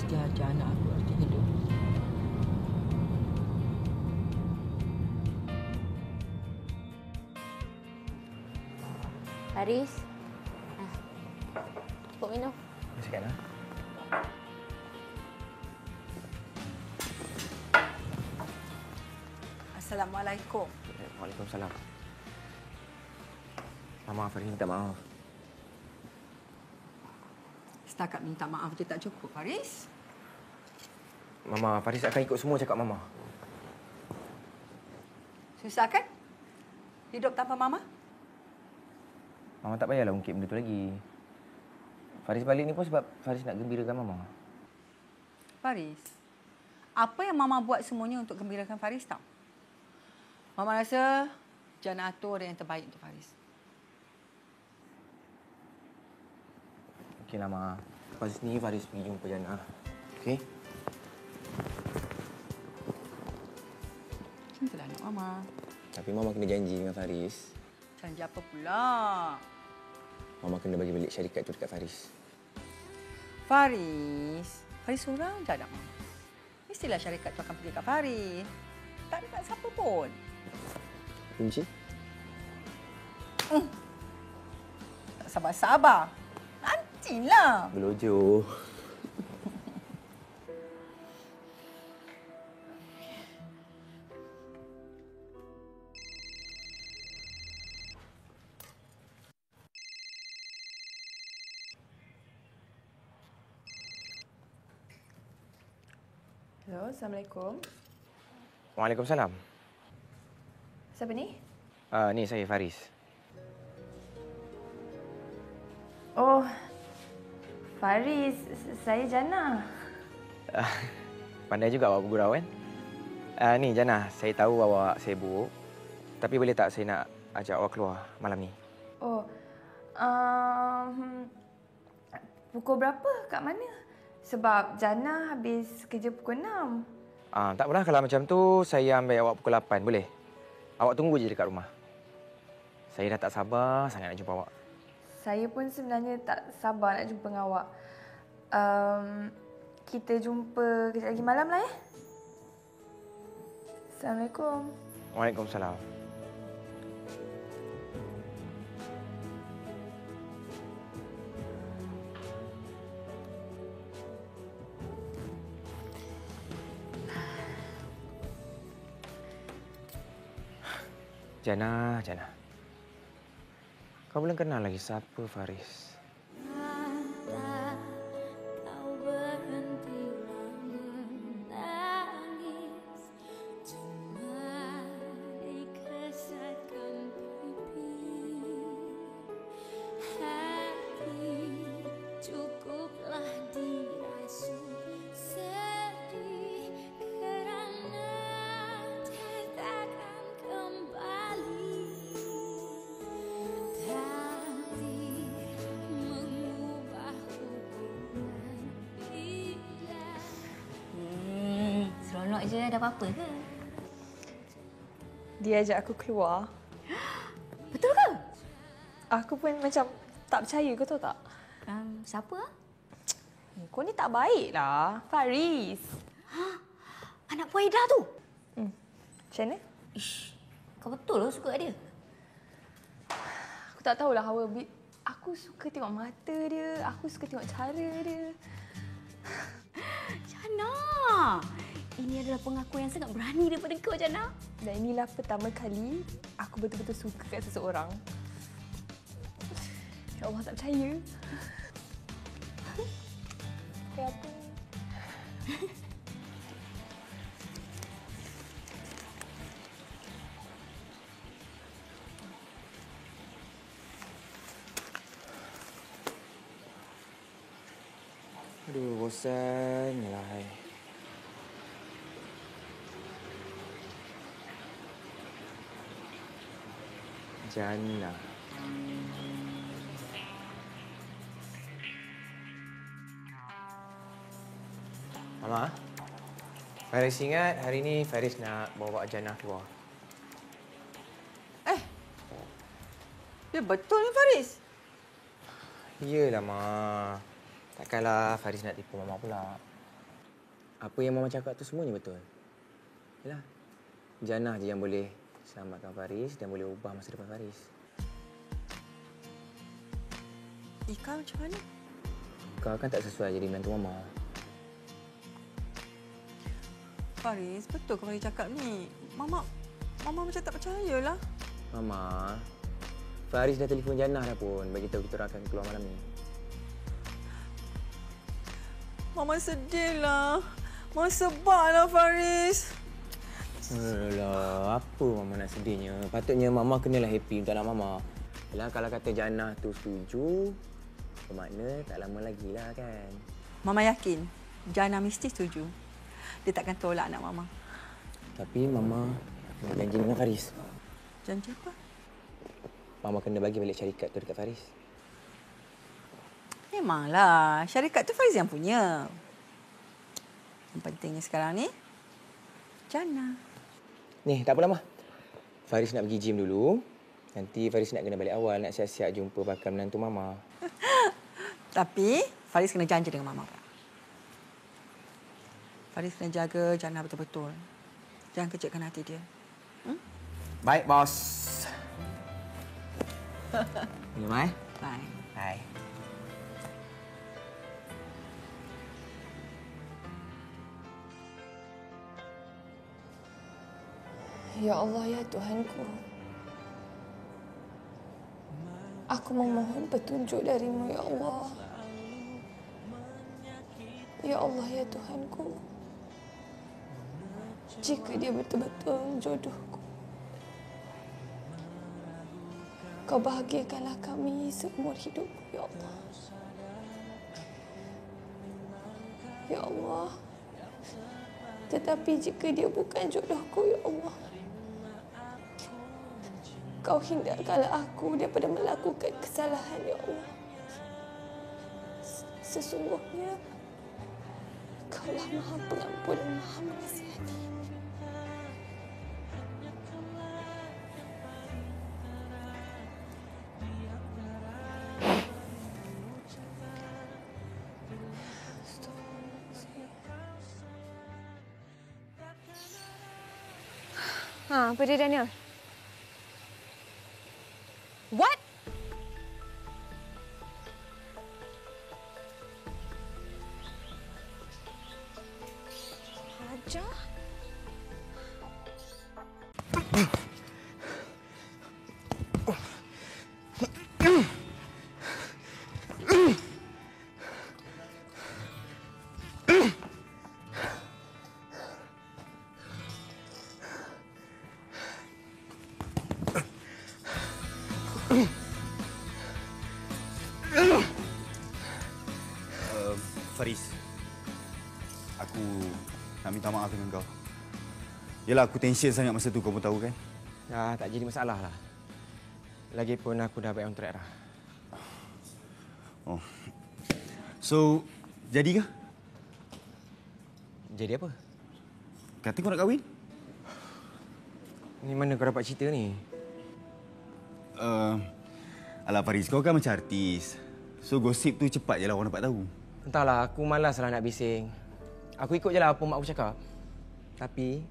Dia ajar anak aku arti hidup. Haris. Cukup minum. Masukkan, ha? Assalamualaikum. Waalaikumsalam. Mama, Faris minta maaf. Setakat minta maaf je tak cukup, Faris. Mama, Faris akan ikut semua cakap Mama. Susah kan? Hidup tanpa Mama? Mama tak payahlah ungkit benda tu lagi. Faris balik ni pun sebab Faris nak gembirakan Mama. Faris, apa yang Mama buat semuanya untuk gembirakan Faris tahu? Mama rasa Jannah atur yang terbaik untuk Faris. Okeylah, Ma. Lepas ni Faris pergi jumpa Jannah. Okey? Macam itulah anak Mama. Tapi Mama kena janji dengan Faris. Janji apa pula? Mama kena bagi balik syarikat tu dekat Faris. Faris seorang je anak Mama. Mestilah syarikat tu akan pergi kat Faris. Tak dekat siapa pun. Kunci? Tak sabar-sabar. Nantilah. Belojo. Hello, Assalamualaikum. Waalaikumsalam. Siapa ni? Ni saya, Faris. Oh, Faris. Saya Jannah. Pandai juga awak bergurau, kan? Ni, Jannah. Saya tahu awak sibuk. Tapi boleh tak saya nak ajak awak keluar malam ni? Oh, pukul berapa? Kat mana? Sebab Jannah habis kerja pukul 6. Tak apalah, kalau macam tu saya ambil awak pukul 8, boleh? Awak tunggu je dekat rumah. Saya dah tak sabar sangat nak jumpa awak. Saya pun sebenarnya tak sabar nak jumpa dengan awak. Kita jumpa kejap lagi malam lah, ya? Assalamualaikum. Waalaikumsalam. Jannah. Kau belum kenal lagi siapa Faris. Seronok je, ada apa-apa ke? Dia ajak aku keluar. Betul ke? Aku pun macam tak percaya, kau tahu tak? Siapa? Kau ni tak baik lah. Faris. Anak Puan Ida tu? Macam mana? Ish, kau betul lah suka dia. Aku tak tahulah Hawa. Aku suka tengok mata dia. Aku suka tengok cara dia. Jannah, ini adalah pengakuan yang sangat berani daripada kau, Jannah. Dan inilah pertama kali aku betul-betul suka kat seseorang. Ya Allah, tak percaya. Kayak apa? Aduh, bosan lah. Jannah. Mama, Faris ingat hari ni Faris nak bawa Jannah keluar. Ya betul ni Faris. Iyalah, Ma. Takkanlah Faris nak tipu Mama pula. Apa yang Mama cakap tu semuanya betul. Yalah, Jannah je yang boleh selamatkan Faris dan boleh ubah masa depan Faris. Ika macam mana? Kau kan tak sesuai jadi menantu Mama. Faris, betul ke Faris cakap ni? Mama macam tak percayalah. Mama, Faris dah telefon Jannah dah pun bagi tahu kita orang akan keluar malam ni. Mama sedihlah. Mama sebablah Faris. Alah, apa Mama nak sedihnya? Patutnya Mama kenalah happy untuk anak Mama. Yalah, kalau kata Jannah tu setuju, bermakna tak lama lagi lah kan. Mama yakin Jannah mesti setuju. Dia takkan tolak anak Mama. Tapi Mama kena janji dengan Faris. Janji apa? Mama kena bagi balik syarikat tu dekat Faris. Memanglah. Syarikat tu Faris yang punya. Yang pentingnya sekarang ni, Jannah. Ni, tak apalah, Mah. Faris nak pergi gym dulu. Nanti Faris nak kena balik awal, nak siap-siap jumpa bakal menantu Mama. Tapi, Faris kena janji dengan Mama. Faris kena jaga Jannah betul-betul. Jangan kejutkan hati dia. Baik, bos. Ya, Mai. Bye. Hai. Ya Allah, ya Tuhanku. Aku memohon petunjuk darimu, ya Allah. Ya Allah, ya Tuhanku. Jika dia betul-betul jodohku, Kau bahagiakanlah kami seumur hidupku, ya Allah. Ya Allah. Tetapi jika dia bukan jodohku, ya Allah, Kau hindarkanlah aku daripada melakukan kesalahan, ya Allah. Sesungguhnya, Kaulah Maha Pengampun dan Maha Mengasihani. Apa dia, Daniel? What? Hajar? Faris, aku nak minta maaf dengan kau. Yalah, aku tension sangat masa tu, kau pun tahu kan? Dah tak jadi masalah lah. Lagipun aku dah baik on track dah. Oh. So, jadi ke? Jadi apa? Kata kau nak kahwin? Ni mana kau dapat cerita ni? Alah Faris, kau kan macam artis. So, gosip tu cepat je lah orang dapat tahu. Entahlah, aku malas lah nak bising. Aku ikut je lah apa mak aku cakap. Tapi,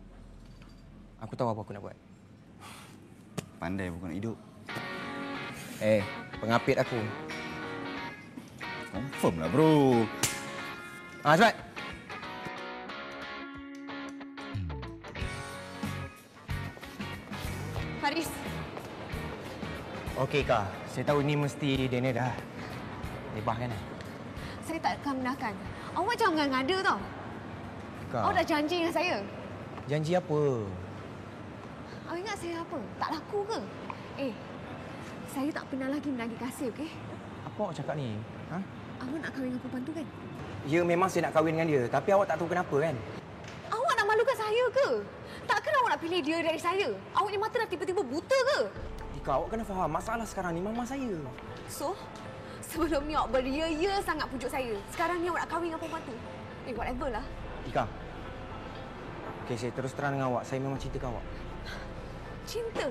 aku tahu apa aku nak buat. Pandai pun kau nak hidup. Pengapit aku. Confirm lah, bro. Cepat. Faris. Okey, Kak. Saya tahu ni mesti Daniel dah lebah kan? Saya tak akan benarkan. Awak jangan mengada tau. Kak, Awak dah janji dengan saya. janji apa? Awak ingat saya apa? Tak laku ke? Saya tak pernah lagi menagih kasih, okey? Apa awak cakap ni? Ha? Awak nak kahwin dengan perempuan tu kan? Ya, memang saya nak kahwin dengan dia. Tapi awak tak tahu kenapa kan? Awak nak malukan saya ke? Takkan awak nak pilih dia dari saya? Awaknya mata dah tiba-tiba buta ke? Ika, awak kena faham. Masalah sekarang ni mama saya. So, sebelum ni awak beria-ia sangat pujuk saya. Sekarang ni awak nak kahwin dengan perempuan tu. Whatever lah. Ika. Okey, saya terus terang dengan awak. Saya memang cintakan awak. Cinta?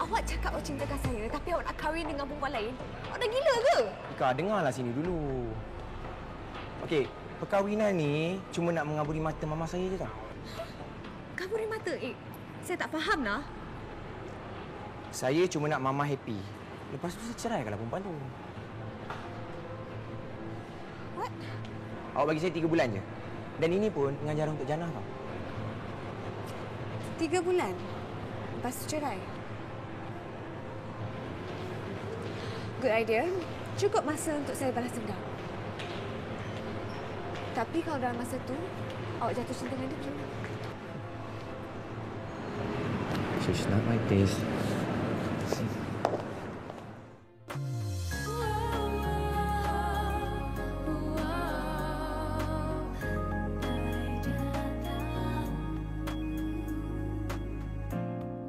Awak cakap awak cintakan saya, tapi awak nak kahwin dengan perempuan lain? Awak dah gila ke? Ika, dengarlah sini dulu. Okey, Perkahwinan ni cuma nak mengaburi mata mama saya je tau. Kaburi mata? Saya tak faham lah. Saya cuma nak mama happy. Lepas tu saya ceraikanlah perempuan tu. What? Awak bagi saya 3 bulan je. Dan ini pun pengajaran untuk Jannah tau. 3 bulan? Lepas tu cerai? Good idea. Cukup masa untuk saya balas dendam. Tapi kalau dalam masa tu, awak jatuh cinta dengan dia gimana? She's not my taste.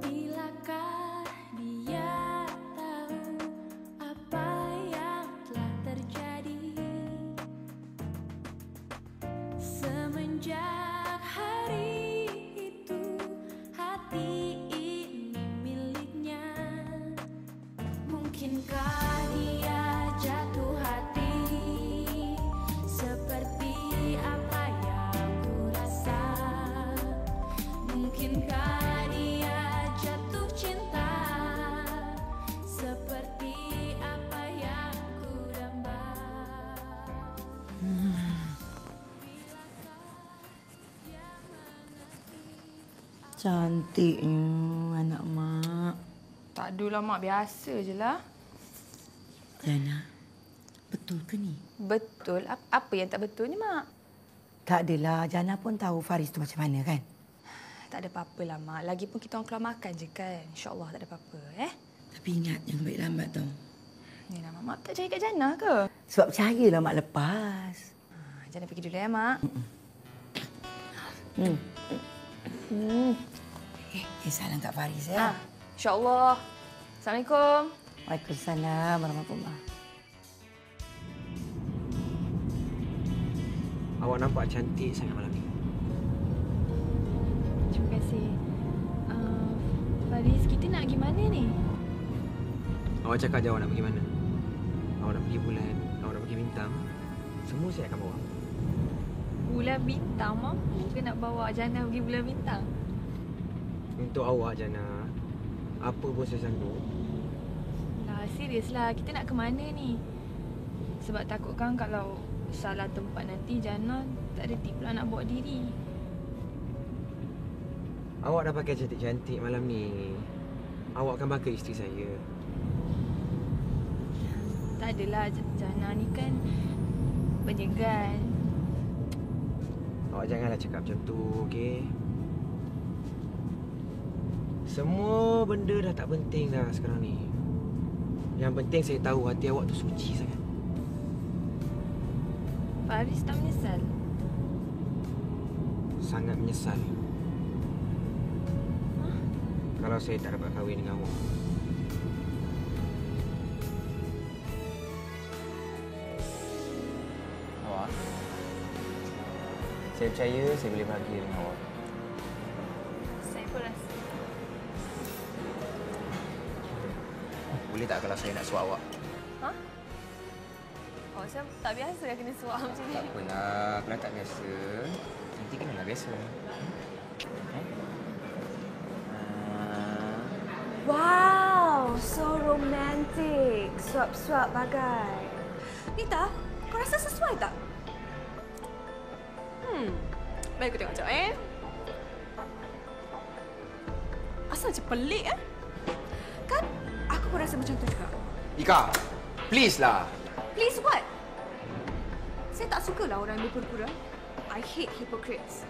Bilakah dia tahu apa yang telah terjadi semenjak hari itu hati ini miliknya. Mungkinkah dia jatuh hati seperti apa yang ku rasa? Mungkinkah dia jatuh cinta seperti apa yang ku damba? Cantiknya anak mak. Tak adalah, Mak. Biasa je lah. Jannah, betul ke ni? Betul. Apa yang tak betul ni, Mak? Tak adalah. Jannah pun tahu Faris tu macam mana kan? Tak ada apa-apa lah, Mak. Lagipun kita orang keluar makan je kan. InsyaAllah tak ada apa-apa, Tapi ingat, jangan balik lambat tau. Ni nama Mak tak percaya kat Jannah ke? Sebab percayalah mak lepas. Jannah pergi dulu ya, Mak. Salam kat Faris ya. InsyaAllah. Assalamualaikum. Waalaikumsalam warahmatullahi. Awak nampak cantik sangat malam ni. Terima kasih. Faris, kita nak pergi mana ni? Awak cakap je awak nak pergi mana. Awak nak pergi bulan, awak nak pergi bintang. Semua saya akan bawa. Bulan bintang? Mampu ke nak bawa Jannah pergi bulan bintang? Untuk awak, Jannah, apa pun saya sanggup. Lah, seriuslah. Kita nak ke mana ni? Sebab takutkan kalau salah tempat nanti Jannah tak reti pula nak bawa diri. Awak dah pakai cantik-cantik malam ni. Awak akan bakar isteri saya. Tak adalah. Jannah ni kan penyegan. Awak janganlah cakap macam tu, okey? Semua benda dah tak penting dah sekarang ni. Yang penting saya tahu hati awak tu suci sangat. Faris tak menyesal? Sangat menyesal. Kalau saya tak dapat kahwin dengan awak. Awak, saya percaya saya boleh bahagia dengan awak. Saya pun rasa. Boleh tak kalau saya nak suap awak? Ha? Oh, saya tak biasa dah kena suap macam ni. Tak apalah, kalau tak biasa, nanti kenalah biasa. Wow, so romantic. Suap-suap bagai. Nita, kau rasa sesuai tak? Baik aku tengok sekejap Asal macam pelik Kan? Aku pun rasa macam tu juga. Ika, please lah. Please what? Saya tak sukalah orang yang berpura-pura. I hate hypocrites.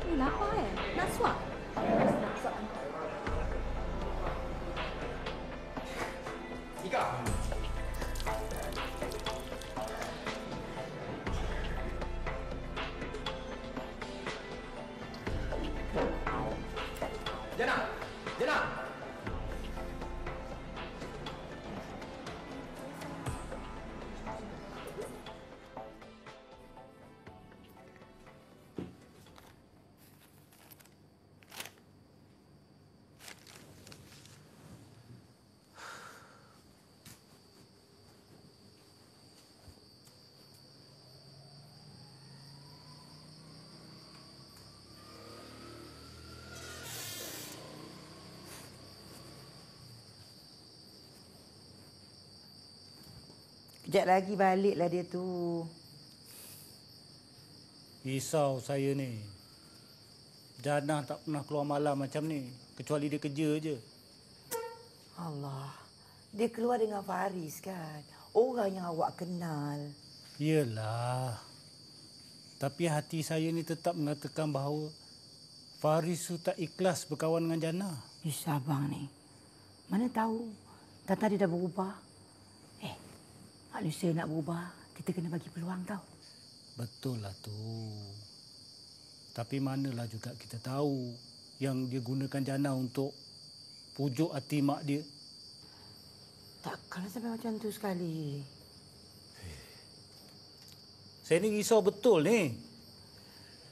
Ni lapar Nak suap? Nak suap. Ika. Jannah! Jannah! Kejap lagi baliklah dia tu. Risau saya ni. Jannah tak pernah keluar malam macam ni. Kecuali dia kerja je. Allah. Dia keluar dengan Faris kan. Orang yang awak kenal. Yelah. Tapi hati saya ni tetap mengatakan bahawa Faris tu tak ikhlas berkawan dengan Jannah. Ish, abang ni. Mana tahu. Tata dia dah berubah. Manusia nak berubah, kita kena bagi peluang tau. Betul lah tu. Tapi manalah juga kita tahu yang dia gunakan Jannah untuk pujuk hati mak dia. Takkanlah sampai macam tu sekali. Saya ni risau betul ni.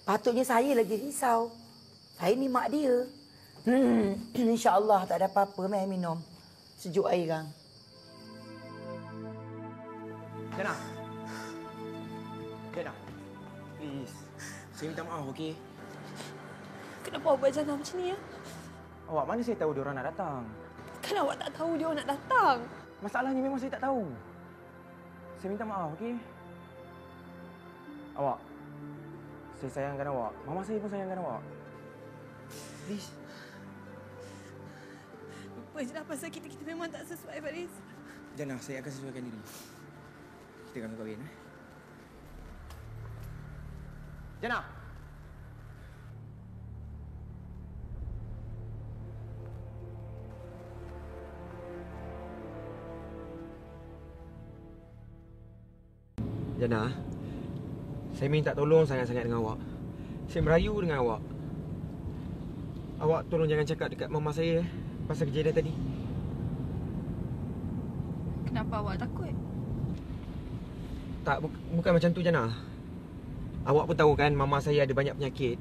Patutnya saya lagi risau. Saya ni mak dia. InsyaAllah tak ada apa-apa. Mai minum. Sejuk air kan. Jannah. Jannah. Please. Saya minta maaf, okey? Kenapa awak buat Jannah macam ni ya? Awak mana saya tahu dia orang nak datang? Kan awak tak tahu dia orang nak datang. Masalahnya memang saya tak tahu. Saya minta maaf, okey? Awak. Saya sayangkan awak. Mama saya pun sayangkan awak. Please. Lupa je lah pasal kita memang tak sesuai, Faris. Jannah, saya akan sesuaikan diri. Kita akan kahwin, Jannah. Jannah, saya minta tolong sangat-sangat dengan awak. Saya merayu dengan awak. Awak tolong jangan cakap dekat mama saya pasal kejadian tadi. Kenapa awak takut? Tak, bukan macam tu, Jannah. Awak pun tahu kan mama saya ada banyak penyakit.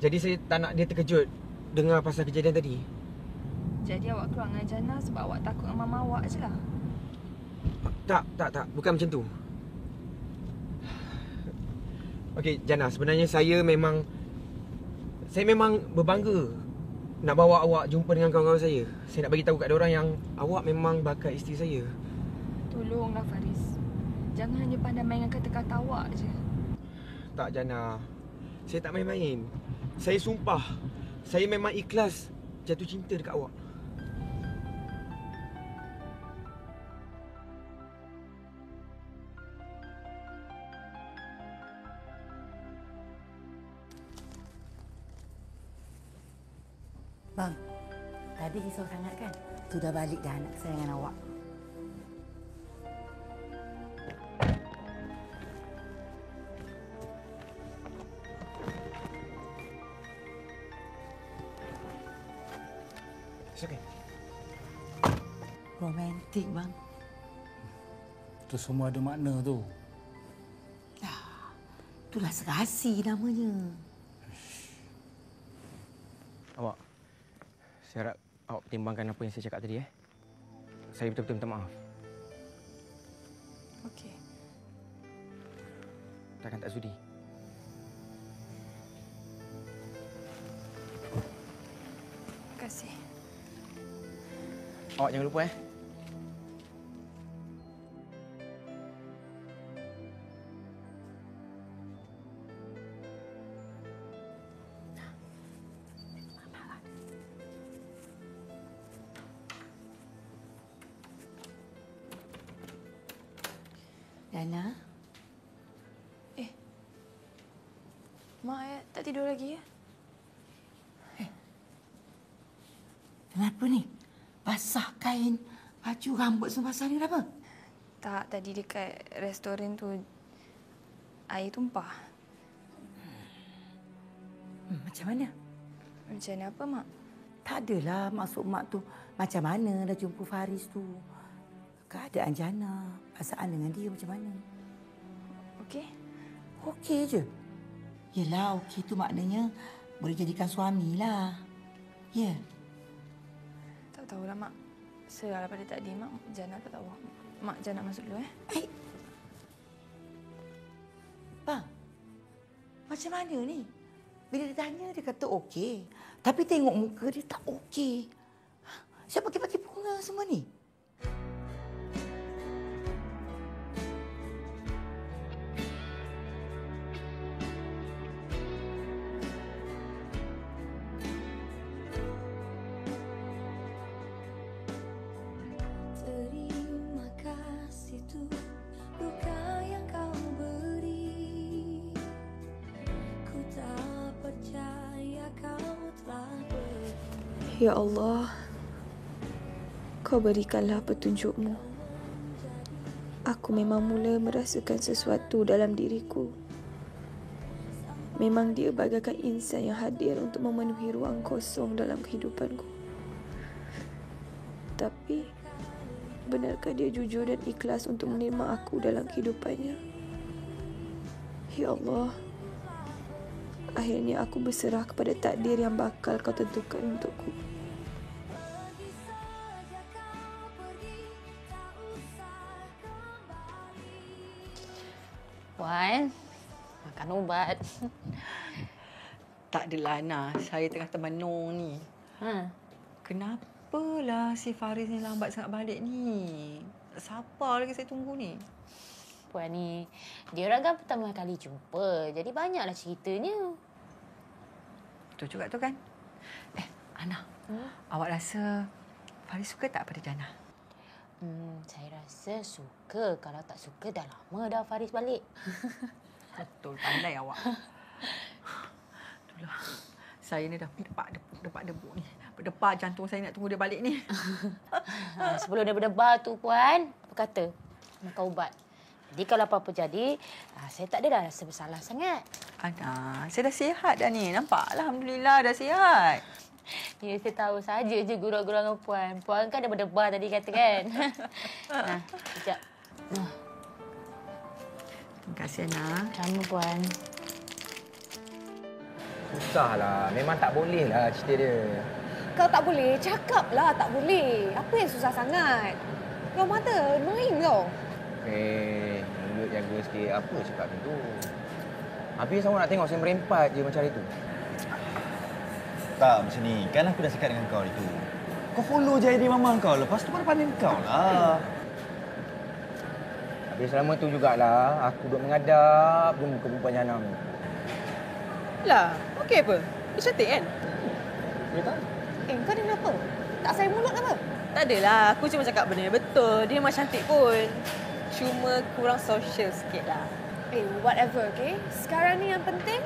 Jadi saya tak nak dia terkejut dengar pasal kejadian tadi. Jadi awak keluar dengan Jannah sebab awak takut dengan mama awak je lah? Tak. Bukan macam tu. Okey, Jannah, sebenarnya saya memang berbangga nak bawa awak jumpa dengan kawan-kawan saya. Saya nak bagi tahu kat diorang yang awak memang bakal isteri saya. Tolonglah Faris. Jangan hanya pandai main dengan kata-kata awak je. Tak, Jannah. Saya tak main-main. Saya sumpah. Saya memang ikhlas jatuh cinta dekat awak. Bang, tadi risau sangat kan? Tu dah balik dah anak kesayangan awak. It's okay. Romantik, bang. Itu semua ada makna tu. Itulah serasi namanya. Awak, saya harap awak pertimbangkan apa yang saya cakap tadi. Saya betul-betul minta maaf. Okey. Takkan tak sudi. Terima kasih. Awak jangan lupa, Dana? Mak tak tidur lagi ya? Kenapa ni? Basah kain, baju, rambut semua basah ni kenapa? Tak, tadi dekat restoran tu air tumpah. Macam mana? Macam mana apa, Mak? Tak adalah maksud mak tu macam mana dah jumpa Faris tu. Keadaan Jannah, perasaan dengan dia macam mana? Okey? Okey je. Yelah, okey tu maknanya boleh jadikan suami lah. Ya. Yeah. Tak tahulah, Mak. Serahlah pada tadi, Mak. Jannah tak tahu. Mak, Jannah masuk dulu, Bang, macam mana ni? Bila dia tanya, dia kata okey. Tapi tengok muka dia tak okey. Siapa pakai bunga semua ni? Ya Allah, Kau berikanlah petunjuk-Mu. Aku memang mula merasakan sesuatu dalam diriku. Memang dia bagaikan insan yang hadir untuk memenuhi ruang kosong dalam kehidupanku. Tapi, benarkah dia jujur dan ikhlas untuk menerima aku dalam kehidupannya? Ya Allah, akhirnya aku berserah kepada takdir yang bakal Kau tentukan untukku. Puan, makan ubat. Tak adalah, Ana. Saya tengah termenung ni. Kenapalah si Faris ni lambat sangat balik ni? Tak sabar lagi saya tunggu ni. Puan ni, dia orang kan pertama kali jumpa. Jadi banyaklah ceritanya. Betul juga tu kan? Ana, awak rasa Faris suka tak pada Jana? Saya rasa suka. Kalau tak suka, dah lama dah Faris balik. Betul, pandai awak. Itulah. Saya ni dah berdebar ni. Berdebar jantung saya nak tunggu dia balik ni. Sebelum dia berdebar tu, Puan, apa kata? Makan ubat. Jadi kalau apa-apa jadi, saya tak adalah rasa bersalah sangat. Ana, saya dah sihat dah ni. Nampak? Alhamdulillah dah sihat. Ya, saya tahu saja je gurau-gurau dengan Puan. Puan kan dah berdebar tadi kata kan. Nah, sekejap. Terima kasih, Ana. Sama, Puan. Susahlah. Memang tak boleh lah cerita dia. Kau tak boleh, cakaplah tak boleh. Apa yang susah sangat? Your mother annoying kau. Mulut jaga sikit. Apa cakap macam tu? Habis awak nak tengok saya merempat je macam itu. Tak, macam ni. Kan aku dah cakap dengan kau itu. Kau follow je idea mama kau. Lepas tu pandai kau lah. Habis selama tu jugalah, aku duduk mengadap je muka perempuan Jana ni. Lah, okey apa? Dia cantik kan? Ya tak? Kau ni kenapa? Tak sayang mulut apa? Tak adalah, aku cuma cakap benda yang betul. Dia memang cantik pun. Cuma kurang social sikit lah. Whatever, okay? Sekarang ni yang penting,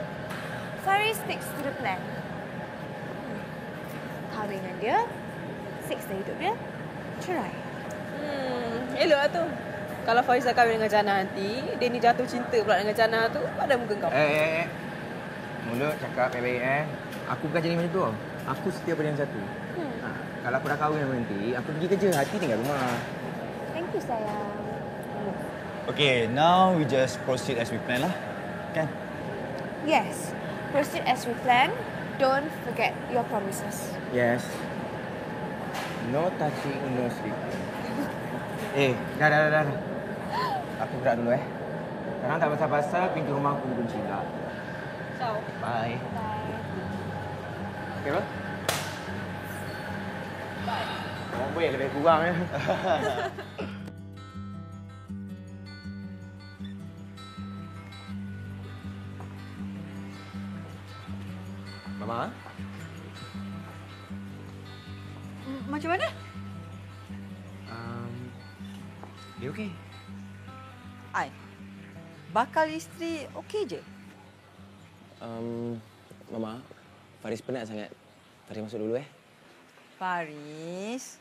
Faris sticks to the plan. Kahwin dengan dia, six dah hidup dia, cerai. Elok lah tu. Kalau Faris dah kahwin dengan Jana nanti, dia ni jatuh cinta pula dengan Jana tu, pada muka kau. Mulut cakap baik-baik Aku bukan jadi macam tu. Aku setia pada yang satu. Kalau aku dah kahwin nanti, aku pergi kerja. Hati tinggal rumah. Thank you, sayang. Okay, now we just proceed as we plan lah. Kan? Yes, proceed as we plan. Don't forget your promises. Yes. No touching, no sleeping. Dah. Aku gerak dulu Sekarang tak pasal-pasal pintu rumah aku kunci lah. Ciao. Bye. Okay, bro? Bye. Orang boleh lebih kurang Mama? Macam mana? Dia okey. Bakal isteri okey je? Mama, Faris penat sangat. Faris masuk dulu Faris.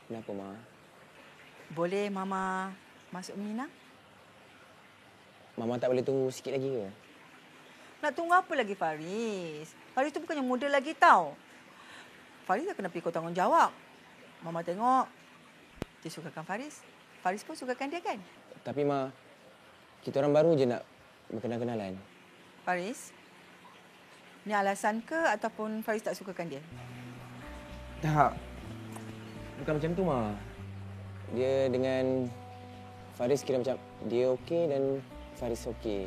Kenapa, Ma? Boleh Mama masuk Mina? Mama tak boleh tunggu sikit lagi ke? Nak tunggu apa lagi, Faris? Faris tu bukannya muda lagi tau. Faris dah kena pikul tanggungjawab. Mama tengok dia sukakan Faris. Faris pun sukakan dia kan? Tapi, Ma, kita orang baru je nak berkenal-kenalan. Faris, ni alasan ke ataupun Faris tak sukakan dia? Tak. Bukan macam tu, Ma. Dia dengan Faris kira macam dia okey dan Faris okey.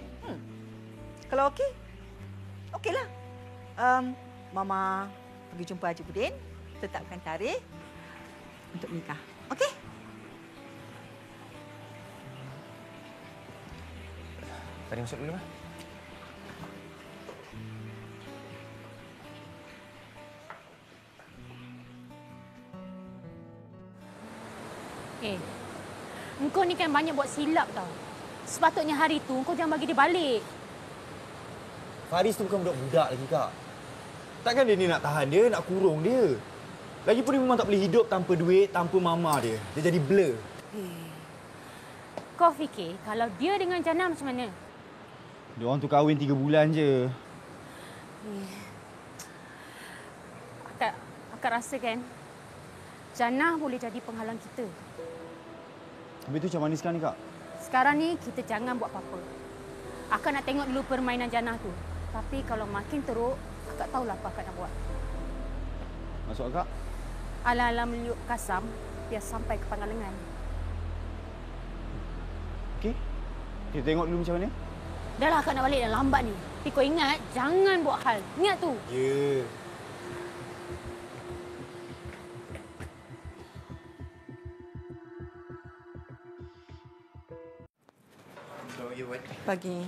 Kalau okey, okeylah. Mama pergi jumpa Haji Budin, tetapkan tarikh untuk nikah. Okey? Faris masuk dulu, Ma. Engkau ni kan banyak buat silap tau. Sepatutnya hari tu kau jangan bagi dia balik. Faris tu bukan budak-budak lagi, Kak. Takkan dia ni nak tahan dia, nak kurung dia. Lagipun dia memang tak boleh hidup tanpa duit, tanpa mama dia. Dia jadi blur. Kau fikir kalau dia dengan Jannah macam mana? Dia orang tu kahwin 3 bulan je. Akak rasa kan, Jannah boleh jadi penghalang kita. Habis tu macam mana sekarang ni, Kak? Sekarang ni kita jangan buat apa-apa. Akak nak tengok dulu permainan Jannah tu. Tapi kalau makin teruk, akak tahulah apa akak nak buat. Maksud Kak? Alang-alang meliuk kasam, biar sampai ke Pangalengan. Okey. Kita tengok dulu macam mana. Dah lah akak nak balik dah lambat ni. Tapi kau ingat, jangan buat hal. Ingat tu. Ya. Pagi.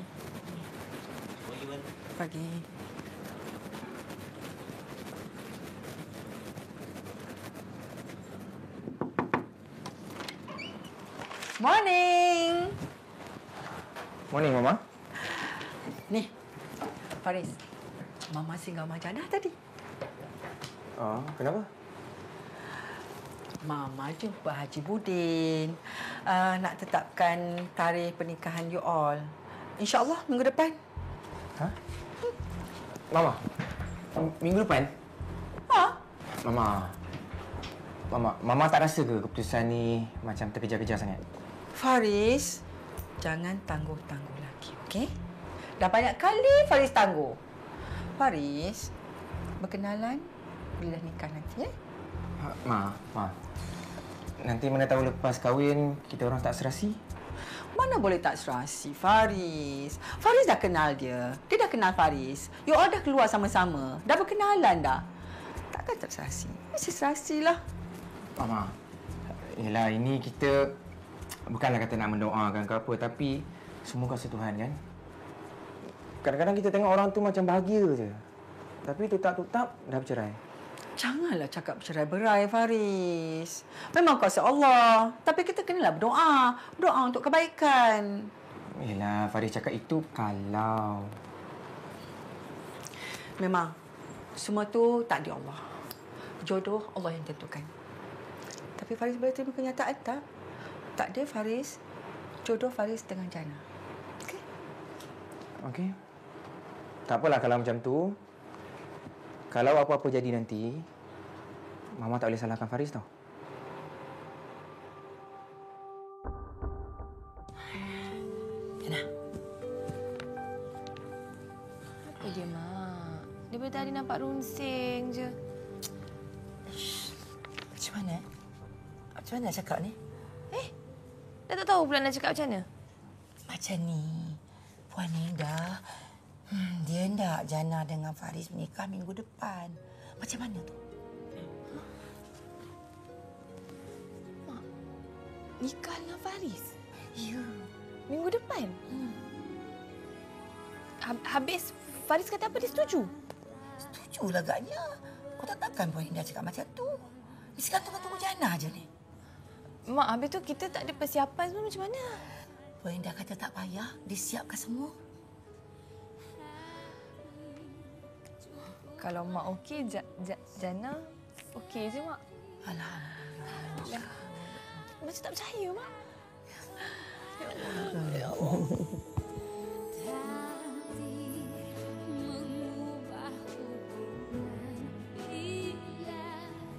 Pagi. Morning. Morning, Mama. Ni, Faris. Mama singgah Mama Jannah tadi. Kenapa? Mama jumpa Haji Budin. Nak tetapkan tarikh pernikahan you all. InsyaAllah minggu depan. Mama, minggu depan? Mama tak rasa ke keputusan ni macam terkejar-kejar sangat? Faris, jangan tangguh-tangguh lagi, okey? Dah banyak kali Faris tangguh. Faris, berkenalan bila dah nikah nanti, ya? Ma. Nanti mana tahu lepas kahwin kita orang tak serasi? Mana boleh tak serasi, Faris? Faris dah kenal dia. Dia dah kenal Faris. You all dah keluar sama-sama. Dah berkenalan dah. Takkan tak serasi? Mesti serasilah. Mama, yelah ini kita bukanlah kata nak mendoakan ke apa, tapi semua kuasa Tuhan kan. Kadang-kadang kita tengok orang tu macam bahagia je. Tapi tutap-tutap dah bercerai. Janganlah cakap bercerai-berai, Faris. Memang kuasa Allah. Tapi kita kenalah berdoa. Berdoa untuk kebaikan. Yelah, Faris cakap itu kalau. Memang. Semua tu takdir Allah. Jodoh Allah yang tentukan. Tapi Faris boleh terima kenyataan tak? Takdir Faris. Jodoh Faris dengan Jannah. Okey? Okey. Tak apalah kalau macam tu. Kalau apa-apa jadi nanti, Mama tak boleh salahkan Faris tau. Jannah. Apa dia, Mak? Daripada tadi nampak runsing je. Macam mana? Macam mana nak cakap ni? Dah tak tahu pula nak cakap macam mana? Macam ni. Puan Nida, dia hendak Jannah dengan Faris menikah minggu depan. Macam mana tu? Mak, nikah dengan Faris? Ya. Minggu depan? Habis Faris kata apa, dia setuju? Setujulah agaknya. Kau tak takkan Puan Nida cakap macam tu. Ni sekarang tunggu Jannah je ni. Mak, habis tu kita tak ada persiapan semua macam mana? Puan Nida kata tak payah. Disiapkan semua. Kalau Mak okey, Jannah okey je, Mak. Alhamdulillah. Macam tak percaya, Mak. Ya Allah.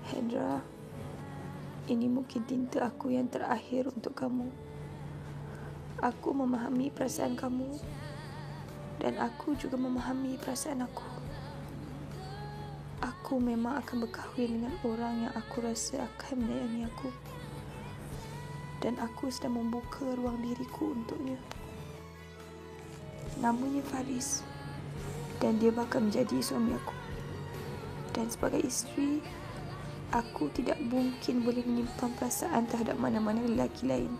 Hendra, ini mungkin tinta aku yang terakhir untuk kamu. Aku memahami perasaan kamu dan aku juga memahami perasaan aku. Aku memang akan berkahwin dengan orang yang aku rasa akan menyayangi aku. Dan aku sedang membuka ruang diriku untuknya. Namanya Faris. Dan dia bakal menjadi suami aku. Dan sebagai isteri, aku tidak mungkin boleh menyimpan perasaan terhadap mana-mana lelaki lain.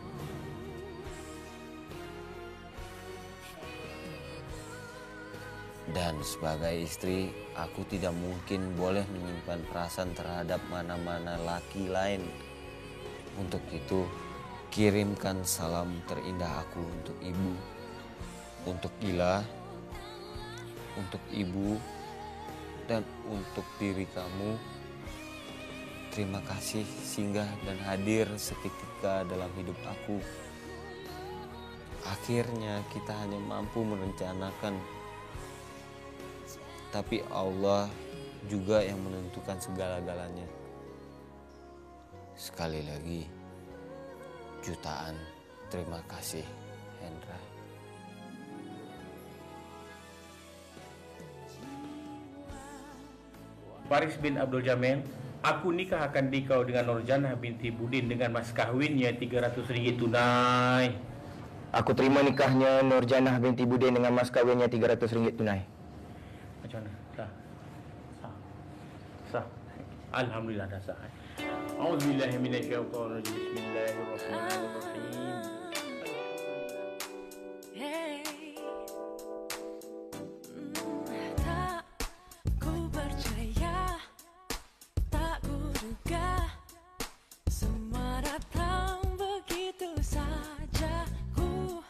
Dan sebagai istri, aku tidak mungkin boleh menyimpan perasaan terhadap mana-mana laki lain. Untuk itu, kirimkan salam terindah aku untuk ibu, untuk Ila, untuk ibu, dan untuk diri kamu. Terima kasih singgah dan hadir seketika dalam hidup aku. Akhirnya kita hanya mampu merencanakan, tapi Allah juga yang menentukan segala-galanya. Sekali lagi, jutaan terima kasih, Hendra. Faris bin Abdul Jamil, aku nikahkan dikau dengan Nurjanah binti Budin dengan mas kahwinnya RM300 tunai. Aku terima nikahnya Nurjanah binti Budin dengan mas kahwinnya RM300 tunai. Macam mana? Sah? Sah? Sah? Alhamdulillah dah sah. A'udzubillahi minasyaitonirrajim. Bismillahirrahmanirrahim. Tak ku percaya, tak ku duga, semua datang begitu saja. Ku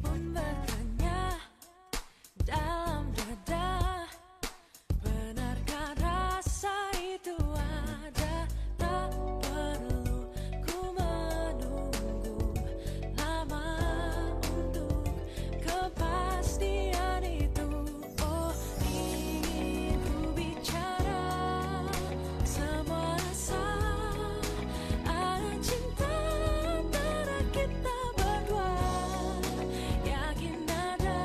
pun bertanya dalam dada, benarkah rasa itu ada? Tak perlu ku menunggu lama untuk kepastian itu. Oh, ingin ku bicara semua rasa, ada cinta antara kita berdua. Yakin ada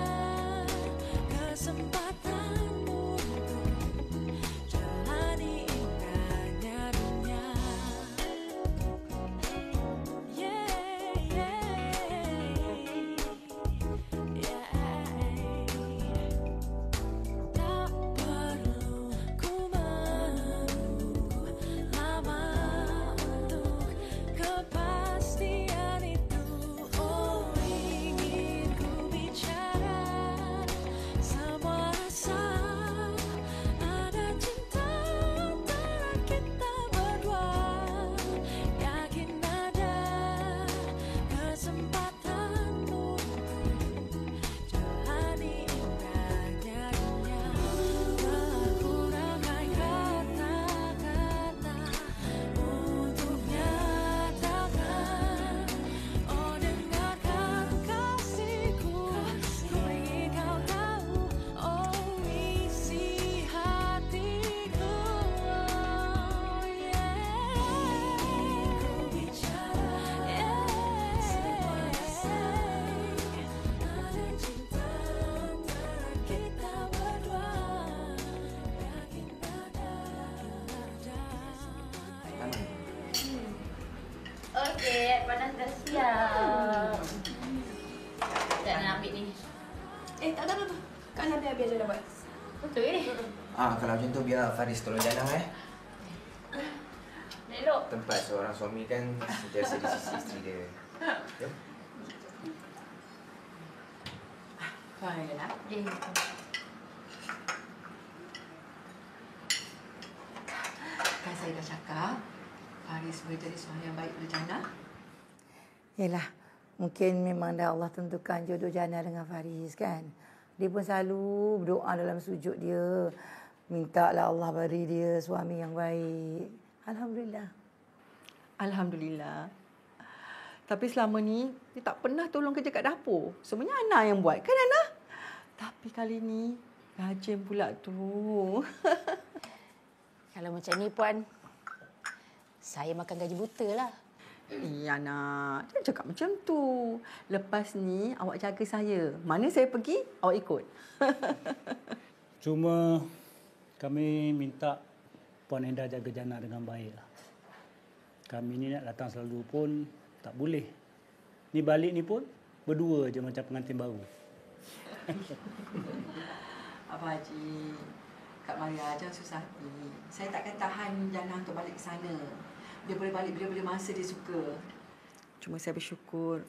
kesempatanmu untuk jalani indahnya dunia. Tak perlu ku menunggu lama untuk kepastian itu. Oh, ingin ku bicara semua rasa, ada cinta antara kita berdua. Yakin ada kesempatanmu untuk jalani indahnya dunia. Aku rangkai kata-kata untuk nyatakan, oh dengarkan kasihku, ku ingin kau tahu, oh isi hatiku. Oh yeah, ku bicara semua rasa, ada cinta antara kita berdua. Yakin ada. Okey, panas dah siap. Tak nak ambil ni. Tak ada. Kak Nabi habis je dah buat. Betul ni. Kalau macam tu biar Faris tolong Janah Elok. Tempat seorang suami kan sentiasa di sisi isteri dia. Jom. Fine lah. Kan saya dah cakap, Faris boleh jadi suami yang baik untuk Janah. Yelah, mungkin memang dah Allah tentukan jodoh Jana dengan Faris kan. Dia pun selalu berdoa dalam sujud dia. Mintalah Allah beri dia suami yang baik. Alhamdulillah. Alhamdulillah. Tapi selama ni, dia tak pernah tolong kerja kat dapur. Semuanya Ana yang buat. Kan Ana? Tapi kali ni, rajin pula tu. Kalau macam ni Puan, saya makan gaji buta lah. Ana, jangan cakap macam tu. Lepas ni, awak jaga saya. Mana saya pergi, awak ikut. Cuma kami minta Puan Endah jaga Jana dengan baik lah. Kami ni nak datang selalu pun tak boleh. Ni balik ni pun berdua je macam pengantin baru. Abang Haji, Kak Maria jangan susah hati. Saya takkan tahan Jana untuk balik ke sana. Dia boleh balik bila-bila masa dia suka. Cuma saya bersyukur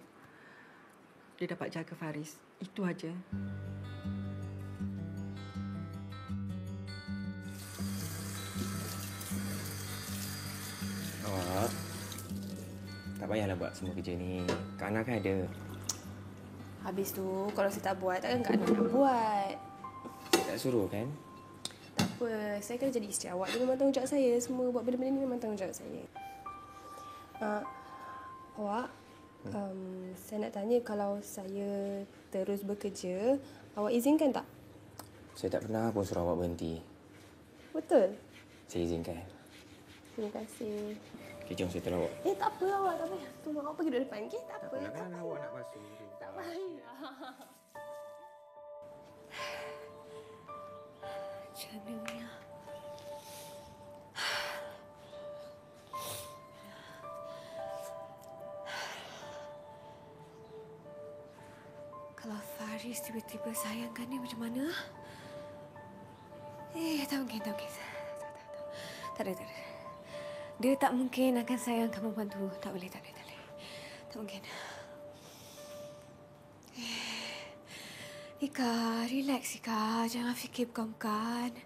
dia dapat jaga Faris. Itu aja. Tak payahlah buat semua kerja ni. Kak Ana kan ada. Habis tu, kalau saya tak buat, takkan Kak Ana nak buat. Saya tak suruh kan? Tak apa, saya kan jadi isteri awak. Dia memang tanggungjawab saya. Semua buat benda-benda ni memang tanggungjawab saya. Awak, saya nak tanya kalau saya terus bekerja, awak izinkan tak? Saya tak pernah pun suruh awak berhenti. Betul? Saya izinkan. Terima kasih. Okay, jom saya tolong awak. Tak apa awak, tak payah. Tunggu awak pergi duduk depan. Okay, tak apa. Kan awak nak basuh. Tak payah. Macam mana? Kalau Faris tiba-tiba sayangkan dia macam mana? Tak mungkin, tak mungkin. Tak ada. Dia tak mungkin akan sayangkan perempuan tu. Tak boleh. Tak mungkin. Ika, relax Ika. Jangan fikir bukan-bukan.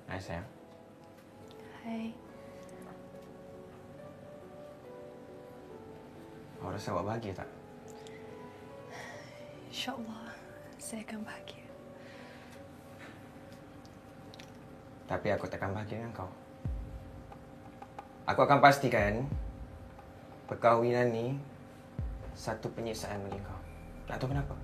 Hai sayang. Hai. Awak rasa awak bahagia tak? InsyaAllah, saya akan bahagia. Tapi aku takkan bahagia dengan kau. Aku akan pastikan perkahwinan ni satu penyiksaan bagi kau. Tak tahu kenapa.